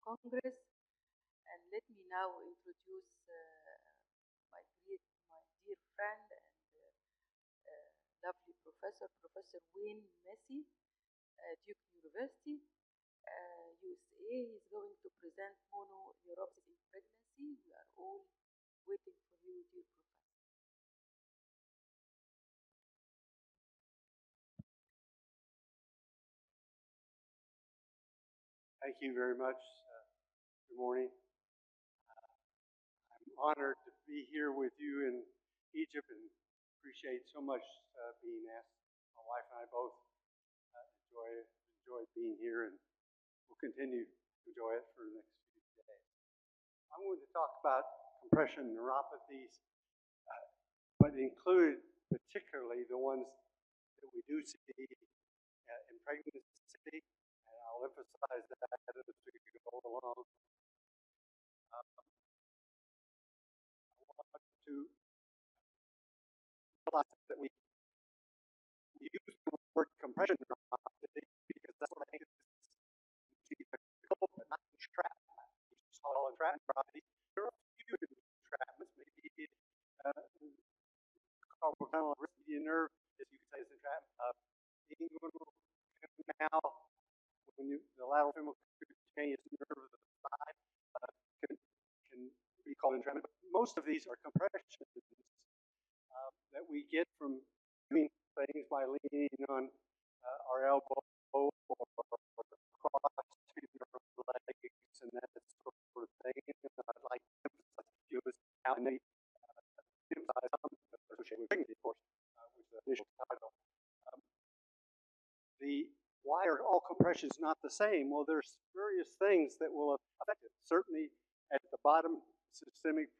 Congress. And let me now introduce my dear friend and lovely professor, Professor Wayne Massey, Duke University, USA. He's going to present mononeuropathy in pregnancy. We are all waiting for you, dear Professor. Thank you very much. Good morning. I'm honored to be here with you in Egypt and appreciate so much being asked. My wife and I both enjoy being here and will continue to enjoy it for the next few days. I'm going to talk about compression neuropathies, but include particularly the ones that we do see in pregnancy, and I'll emphasize that as we go along. I want to realize that we use the word compression neuropathy because that's what I think is difficult, but not entrap. You just call it entrap neuropathy. There are a few entrapments, maybe carpal tunnel median nerve, as you could say, is entrapment. Inguinal canal, the lateral femoral cutaneous nerve of the thigh can be called entrapment. But most of these are compressions that we get from doing things by leaning on our elbow or crossing our legs and that sort of thing. I'd like to emphasize a few of us how they emphasize some associated with pregnancy, of course, with the initial title. Why are all compressions not the same? Well, there's various things that will affect it. Certainly, at the bottom, systemic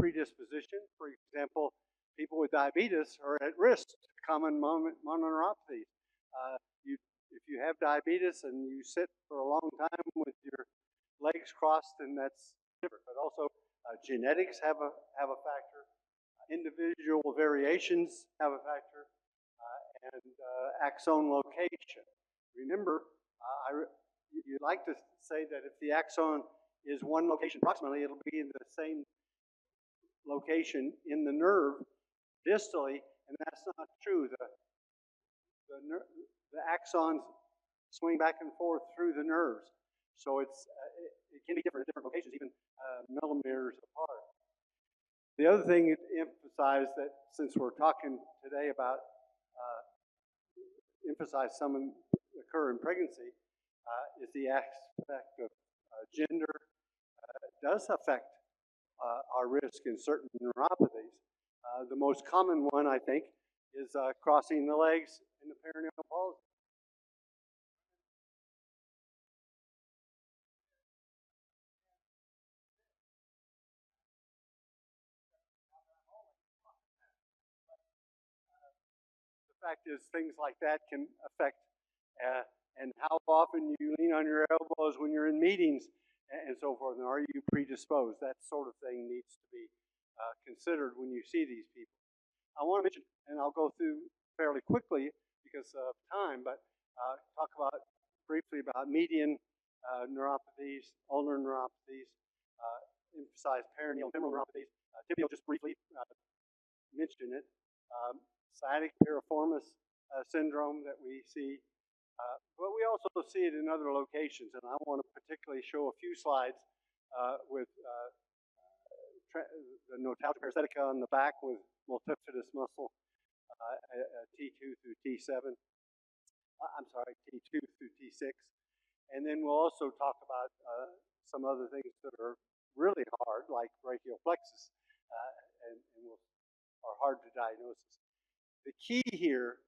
predisposition. For example, people with diabetes are at risk to common mononeuropathies. If you have diabetes and you sit for a long time with your legs crossed, then that's different. But also, genetics have a factor. Individual variations have a factor. And axon location. Remember, you like to say that if the axon is one location approximately, it'll be in the same location in the nerve distally, and that's not true. The axons swing back and forth through the nerves, so it can be different at different locations, even millimeters apart. The other thing to emphasize that since we're talking today about emphasize some occur in pregnancy is the aspect of gender does affect our risk in certain neuropathies. The most common one, I think, is crossing the legs in the perineal palsy. The fact is, things like that can affect, and how often you lean on your elbows when you're in meetings and so forth, and are you predisposed? That sort of thing needs to be considered when you see these people. I want to mention, and I'll go through fairly quickly because of time, but talk briefly about median neuropathies, ulnar neuropathies, emphasize perineal femoral neuropathies. Tibial, just briefly mention it. Sciatic piriformis syndrome that we see, but we also see it in other locations, and I want to particularly show a few slides with the notalgia parasitica on the back with multifidus muscle, T2 through T7. I'm sorry, T2 through T6. And then we'll also talk about some other things that are really hard, like brachial plexus, and are hard to diagnose. The key here,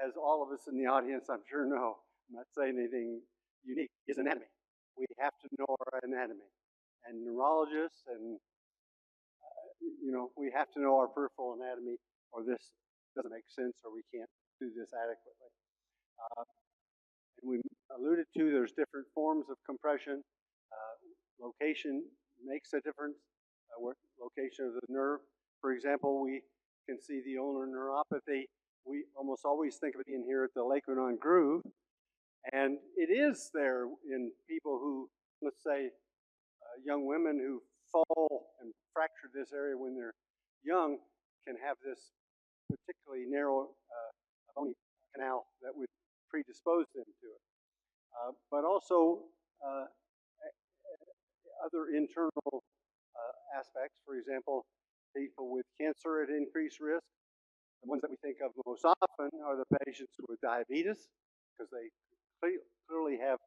as all of us in the audience I'm sure know, I'm not saying anything unique, is anatomy. We have to know our anatomy. And neurologists and, we have to know our peripheral anatomy or this doesn't make sense or we can't do this adequately. And we alluded to there's different forms of compression. Location makes a difference, location of the nerve. For example, we can see the ulnar neuropathy. We almost always think of it in here at the Lacunon groove, And it is there in people who, let's say, young women who fall and fracture this area when they're young can have this particularly narrow bony canal that would predispose them to it. But also other internal aspects. For example, people with cancer at increased risk. The ones that we think of most often are the patients with diabetes, because they clearly have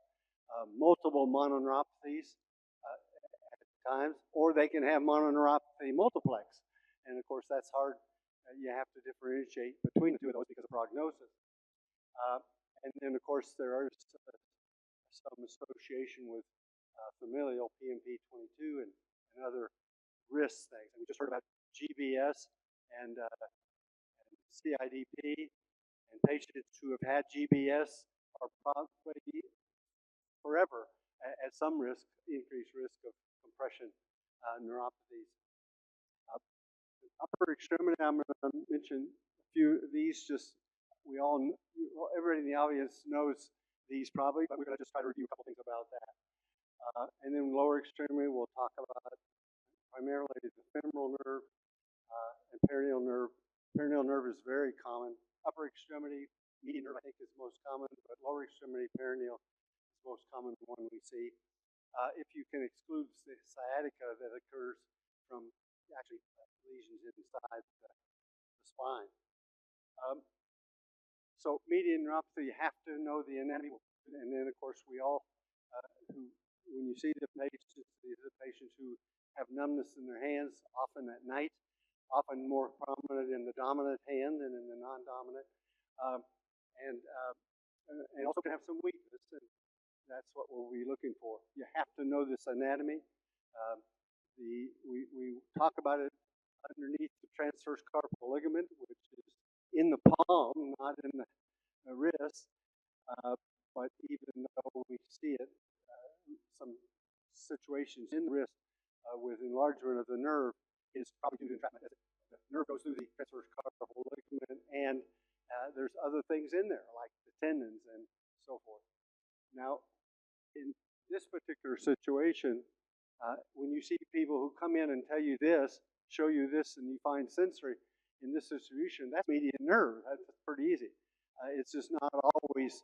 multiple mononeuropathies at times, or they can have mononeuropathy multiplex. And of course, that's hard. You have to differentiate between the two of those because of prognosis. And then, of course, there is some association with familial PMP22 and other risk things. And we just heard about GBS and CIDP, and patients who have had GBS are probably forever at some risk, increased risk of compression neuropathies. Upper extremity, I'm going to mention a few of these. Just everybody in the audience knows these probably, but we're going to just try to review a couple things about that. And then lower extremity, we'll talk about primarily the femoral nerve and perineal nerve. Perineal nerve is very common. Upper extremity, median nerve, I think, is most common, but lower extremity perineal is the most common one we see. If you can exclude the sciatica that occurs from actually lesions inside the spine. So median neuropathy, you have to know the anatomy, and then of course we all, when you see the patients, these are the patients who have numbness in their hands, often at night, often more prominent in the dominant hand than in the non-dominant, and also can have some weakness, and that's what we'll be looking for. You have to know this anatomy. We talk about it underneath the transverse carpal ligament, which is in the palm, not in the wrist, but even though we see it, some situations in the wrist with enlargement of the nerve is probably due to entrapment. As the nerve goes through the transverse carpal ligament, and there's other things in there, like the tendons and so forth. Now, in this particular situation, when you see people who come in and tell you this, show you this, and you find sensory in this distribution, that's median nerve. That's pretty easy. It's just not always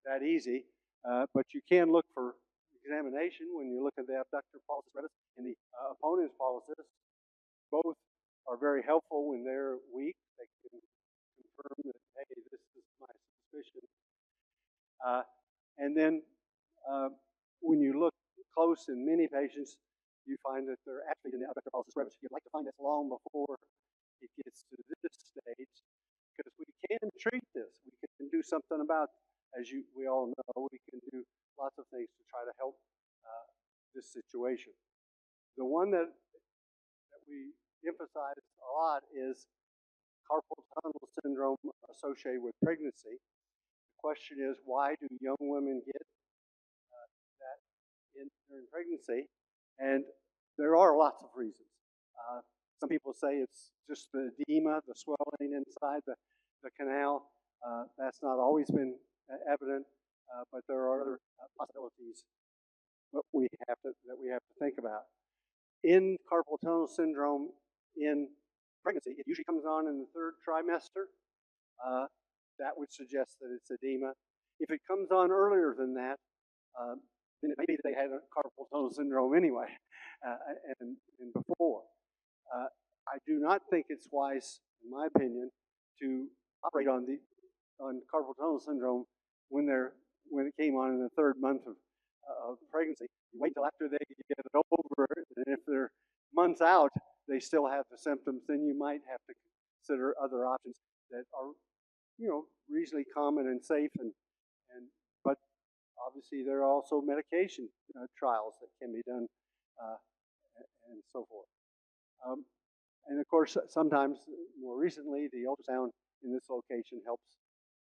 that easy, but you can look for examination when you look at the abductor pollicis brevis and the opponent's pollicis. Both are very helpful when they're weak. They can confirm that, hey, this is my suspicion. And then when you look close in many patients, you find that they're actually in the abductor pollicis brevis. You'd like to find this long before it gets to this stage, because we can treat this. We can do something about, as we all know, we can do lots of things to try to help this situation. The one that we emphasize a lot is carpal tunnel syndrome associated with pregnancy. The question is, why do young women get that during pregnancy? And there are lots of reasons. Some people say it's just the edema, the swelling inside the canal. That's not always been evident, but there are other possibilities that we have to think about. In carpal tunnel syndrome in pregnancy, it usually comes on in the third trimester. That would suggest that it's edema. If it comes on earlier than that, then it may be that they had a carpal tunnel syndrome anyway, and before. I do not think it's wise, in my opinion, to operate on carpal tunnel syndrome when it came on in the third month of pregnancy. You wait till after they get it over, and if they're months out, they still have the symptoms, then you might have to consider other options that are, reasonably common and safe, but obviously there are also medication trials that can be done and so forth. And of course, sometimes, more recently, the ultrasound in this location helps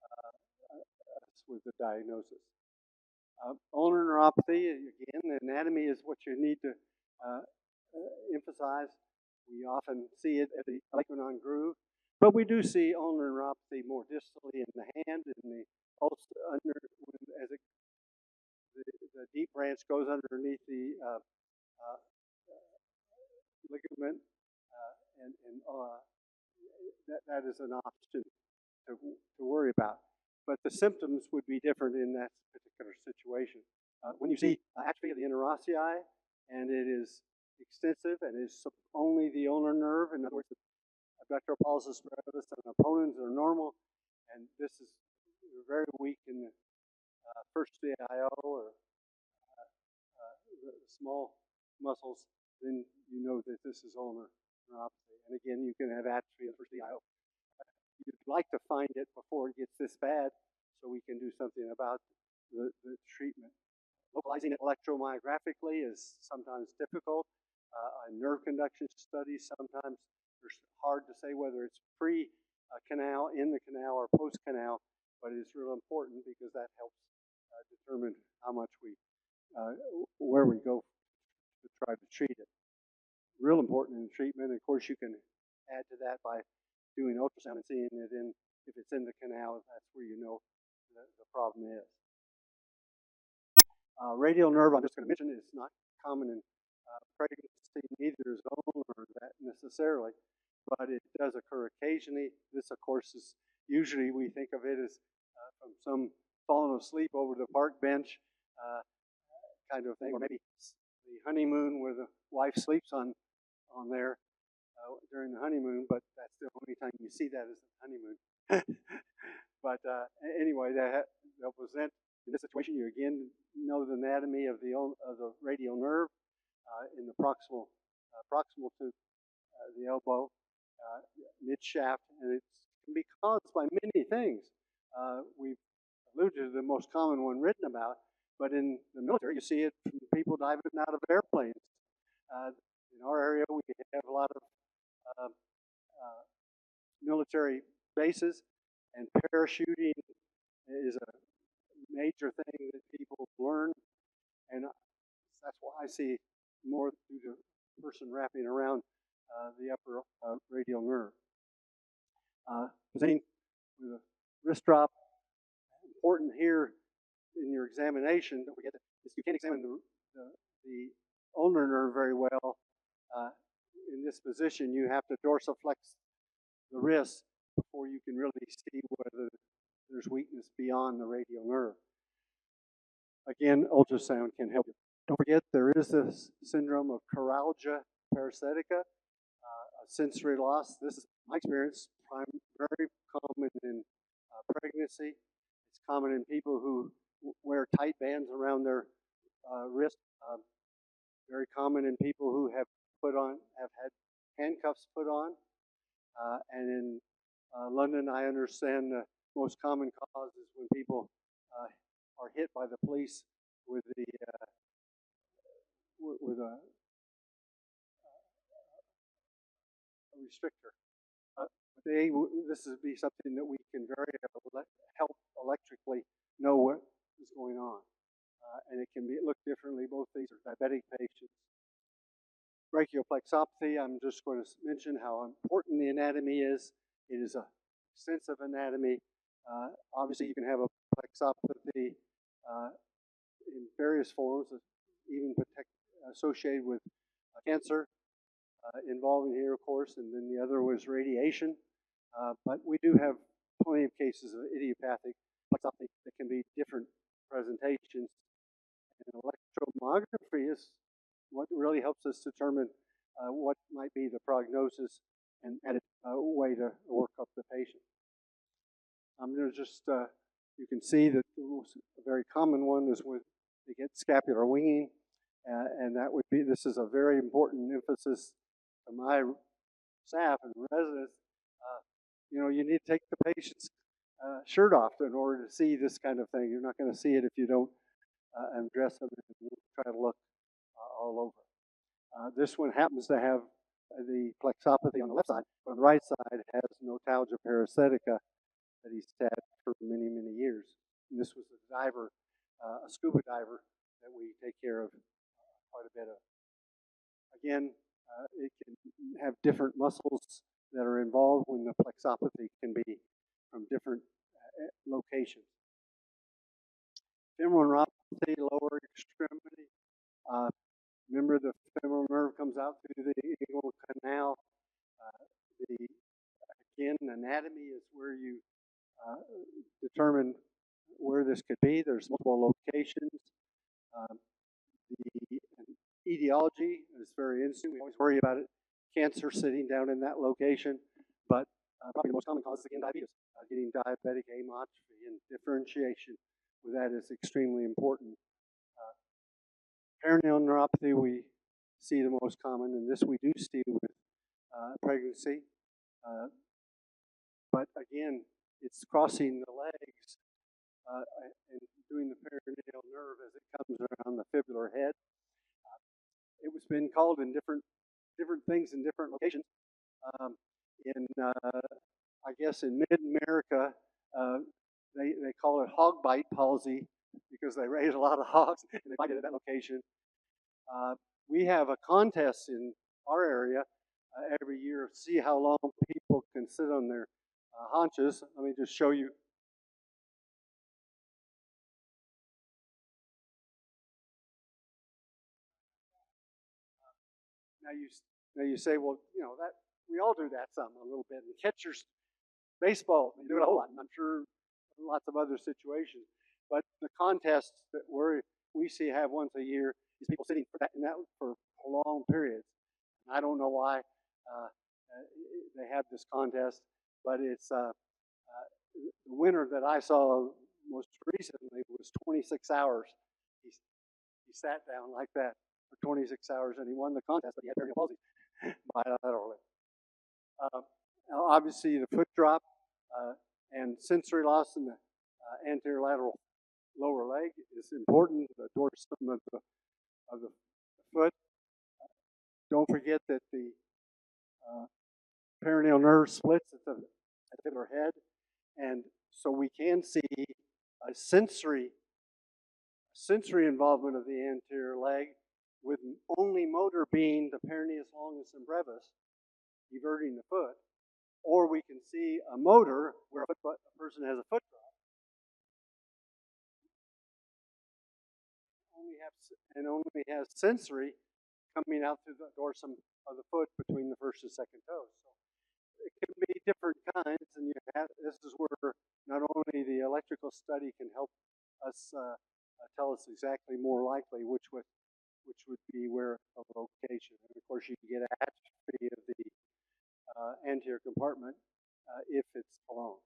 us with the diagnosis. Ulnar neuropathy, again, the anatomy is what you need to emphasize. We often see it at the olecranon groove, but we do see ulnar neuropathy more distally in the hand, in the pulse under as the deep branch goes underneath the uh, ligament, and that is an option to worry about. But the symptoms would be different in that particular situation. When you see atrophy of the interossei, and it is extensive and is only the ulnar nerve, in other words, the abductor pollicis brevis and opponents are normal, and this is very weak in the first CIO or the small muscles, then you know that this is ulnar neuropathy. And again, you can have atrophy of the first CIO. You'd like to find it before it gets this bad so we can do something about the treatment. Localizing it electromyographically is sometimes difficult. Nerve conduction studies, sometimes it's hard to say whether it's pre-canal, in the canal, or post-canal, but it's real important because that helps determine how much where we go to try to treat it. Real important in treatment. Of course, you can add to that by doing ultrasound and seeing it if it's in the canal, that's where you know the problem is. Radial nerve, I'm just going to mention, is not common in pregnancy, neither is ulnar that necessarily, but it does occur occasionally. This, of course, is usually we think of it as from some falling asleep over the park bench kind of thing, or maybe the honeymoon where the wife sleeps on there during the honeymoon, but that's the only time you see that is the honeymoon. But anyway, they'll present in this situation. You again know the anatomy of the radial nerve in the proximal to the elbow, mid shaft, and it can be caused by many things. We've alluded to the most common one written about, but in the military, you see it from people diving out of airplanes. In our area, we have a lot of military bases, and parachuting is a major thing that people learn, and that's why I see more due to the person wrapping around the upper radial nerve. Presenting with a wrist drop, important here in your examination, don't forget that you can't examine the ulnar nerve very well in this position. You have to dorsiflex the wrist before you can really see whether there's weakness beyond the radial nerve. Again, ultrasound can help you. Don't forget, there is this syndrome of choralgia paresthetica, a sensory loss. This is my experience, very common in pregnancy. It's common in people who wear tight bands around their wrist. Very common in people who have had handcuffs put on. And in London, I understand the most common cause is when people are hit by the police with a restrictor. This would be something that we can help electrically know what is going on. And it can look differently. Both these are diabetic patients. Brachioplexopathy, I'm just going to mention how important the anatomy is. It is an extensive anatomy. Obviously, you can have a plexopathy in various forms, even associated with cancer involving here, of course, and then the other was radiation. But we do have plenty of cases of idiopathic plexopathy that can be different presentations. And electromyography is what really helps us determine what might be the prognosis and added way to work up the patient. I'm going to just, you can see that a very common one is when they get scapular winging, and that would be, this is a very important emphasis to my staff and residents. You know, you need to take the patient's shirt off in order to see this kind of thing. You're not going to see it if you don't undress them and try to look all over. This one happens to have the plexopathy on the left side, but on the right side has notalgia paresthetica that he's had for many, many years. And this was a diver, a scuba diver that we take care of quite a bit of. Again, it can have different muscles that are involved when the plexopathy can be from different locations. neuropathy, lower extremity. Remember, the femoral nerve comes out through the inguinal canal. The Again, anatomy is where you determine where this could be. There's multiple locations. Um, the etiology is very interesting. We always worry about it, cancer sitting down in that location, but probably the most common cause is again diabetes. Getting diabetic amyotrophy and differentiation with that is extremely important. Perineal neuropathy we see the most common, and this we do see with pregnancy. But again, it's crossing the legs and doing the perineal nerve as it comes around the fibular head. It was been called in different things in different locations. I guess in mid-America, they call it hog bite palsy because they raise a lot of hogs and they bite it at that location. We have a contest in our area every year to see how long people can sit on their haunches. Let me just show you. Now you say, well, you know that we all do that some a little bit. And catchers, baseball, they do it a whole lot. And I'm sure lots of other situations. But the contests that we see have once a year is people sitting in that for long periods. And I don't know why they have this contest, but it's the winner that I saw most recently was 26 hours. He sat down like that for 26 hours and he won the contest, but he had perineal palsy bilaterally. Obviously, the foot drop and sensory loss in the anterior lateral lower leg is important. The dorsum of the foot. Don't forget that the perineal nerve splits at the fibular head, and so we can see a sensory involvement of the anterior leg, with only motor being the peroneus longus and brevis, everting the foot, or we can see a motor where a person has a foot drop, only has sensory coming out through the dorsum of the foot between the first and second toes. So it can be different kinds, and this is where not only the electrical study can help us tell us exactly more likely which would be where a location. And of course, you can get atrophy of the anterior compartment if it's alone.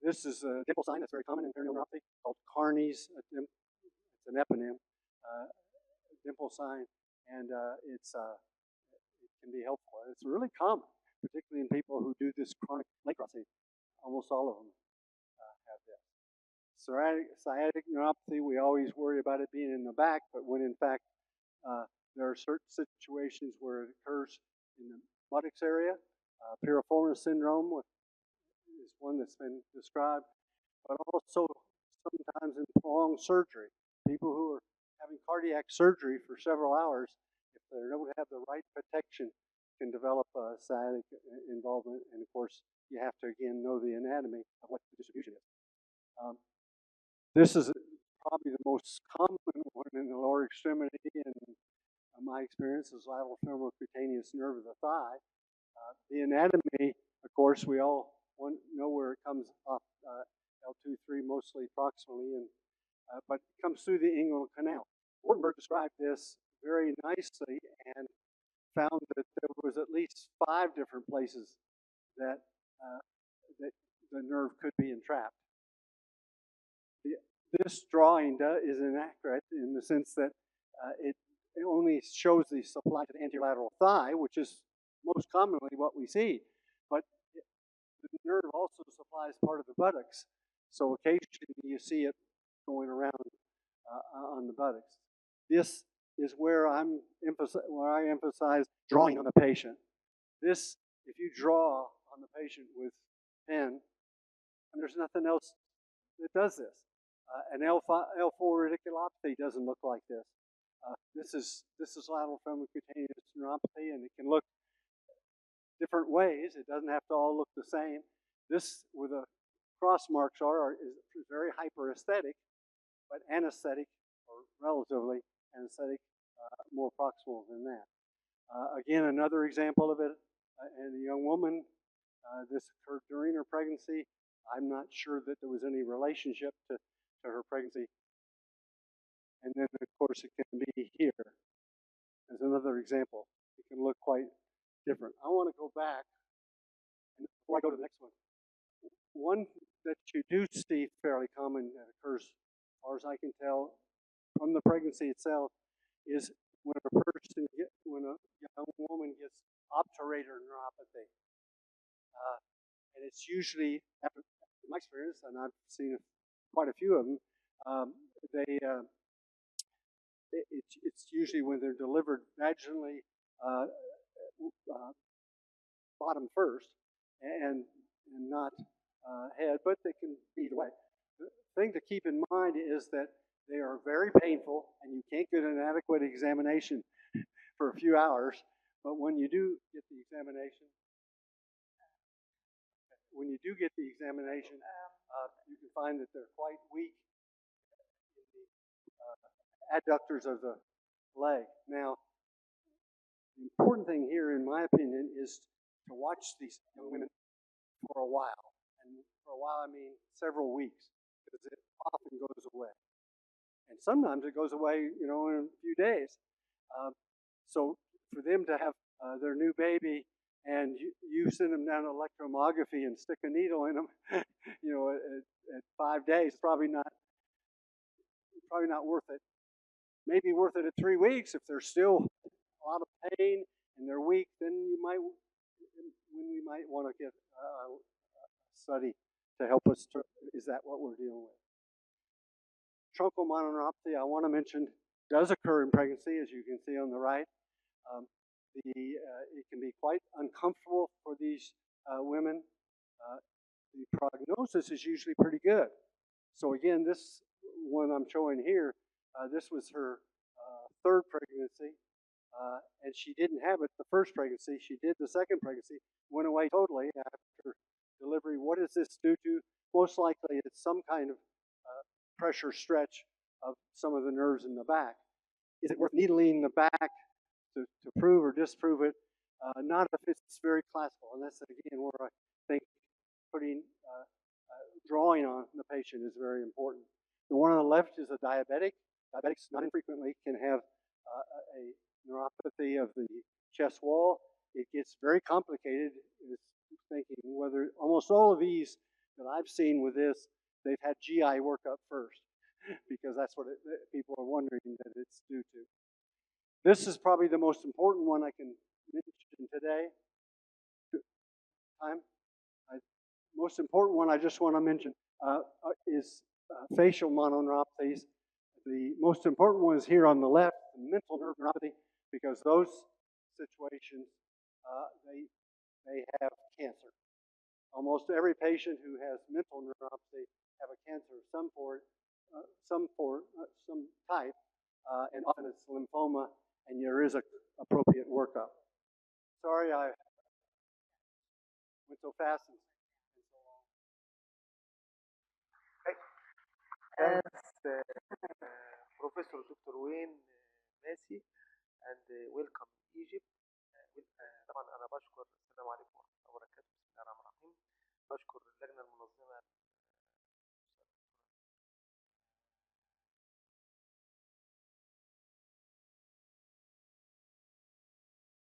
This is a dimple sign that's very common in perineal neuropathy called Carney's. It's an eponym, dimple sign, and it can be helpful. It's really common, particularly in people who do this chronic leg crossing. Almost all of them have this. Sciatic neuropathy, we always worry about it being in the back, but when in fact there are certain situations where it occurs in the buttocks area. Piriformis syndrome is one that's been described, but also sometimes in prolonged surgery. People who are having cardiac surgery for several hours, if they don't have the right protection, can develop sciatic involvement. And of course, you have to again know the anatomy of what the distribution is. This is probably the most common one in the lower extremity, in my experience, is lateral femoral cutaneous nerve of the thigh. The anatomy, of course, we all know where it comes off L2-3, mostly proximally, but it comes through the inguinal canal. Wartenberg described this very nicely and found that there was at least 5 different places that the nerve could be entrapped. This drawing is inaccurate in the sense that it only shows the supply to the anterolateral thigh, which is most commonly what we see. But the nerve also supplies part of the buttocks. So occasionally you see it going around on the buttocks. This is where I emphasize drawing on the patient. This, if you draw on the patient with pen, and there's nothing else that does this. An L4 radiculopathy doesn't look like this. This is lateral femoral cutaneous neuropathy, and it can look different ways. It doesn't have to all look the same. This, where the cross marks is very hyperesthetic, but anesthetic or relatively anesthetic, more proximal than that. Again, another example of it, in a young woman, this occurred during her pregnancy. I'm not sure that there was any relationship to her pregnancy. And then, of course, it can be here as another example. It can look quite different. I want to go back, and before I go to the next one, one that you do see fairly common that occurs, as far as I can tell, from the pregnancy itself, is when when a young woman gets obturator neuropathy. And it's usually, after my experience, and I've seen quite a few of them, it's usually when they're delivered vaginally, bottom first, and not head, but they can be either way. The thing to keep in mind is that they are very painful, and you can't get an adequate examination for a few hours. But when you do get the examination, you can find that they're quite weak in the adductors of the leg. Now, the important thing here, in my opinion, is to watch these young women for a while. And for a while, I mean several weeks, because it often goes away. And sometimes it goes away, in a few days. So for them to have their new baby, and you send them down to electromyography and stick a needle in them, at 5 days, it's probably not worth it. Maybe worth it at 3 weeks if they're still a lot of pain and they're weak. Then we might want to get a study to help us. Is that what we're dealing with? Truncal mononeuropathy, I want to mention, does occur in pregnancy, as you can see on the right. It can be quite uncomfortable for these women. The prognosis is usually pretty good. So again, this one I'm showing here, this was her third pregnancy, and she didn't have it the first pregnancy. She did the second pregnancy, went away totally after delivery. What does this due to? Most likely it's some kind of pressure stretch of some of the nerves in the back. Is it worth needling the back to prove or disprove it? Not if it's very classical, and that's again where I think drawing on the patient is very important. The one on the left is a diabetic. Diabetics not infrequently can have a neuropathy of the chest wall. It gets very complicated. It's thinking whether almost all of these that I've seen with this, they've had GI workup first, because that's what people are wondering that it's due to. This is probably the most important one I can mention today. Most important one I just want to mention is facial mononeuropathies. The most important one is here on the left, mental nerve neuropathy, because those situations, they have cancer. Almost every patient who has mental neuropathy have a cancer of some type, and often it's lymphoma, and there is an appropriate workup. Sorry I went so fast and so long. Thanks, Professor Dr. Wayne ماسي and welcome Egypt. طبعا أنا بشكر السلام عليكم ورحمة الله وبركاته. بسم الله الرحمن الرحيم. بشكر اللجنة المنظمة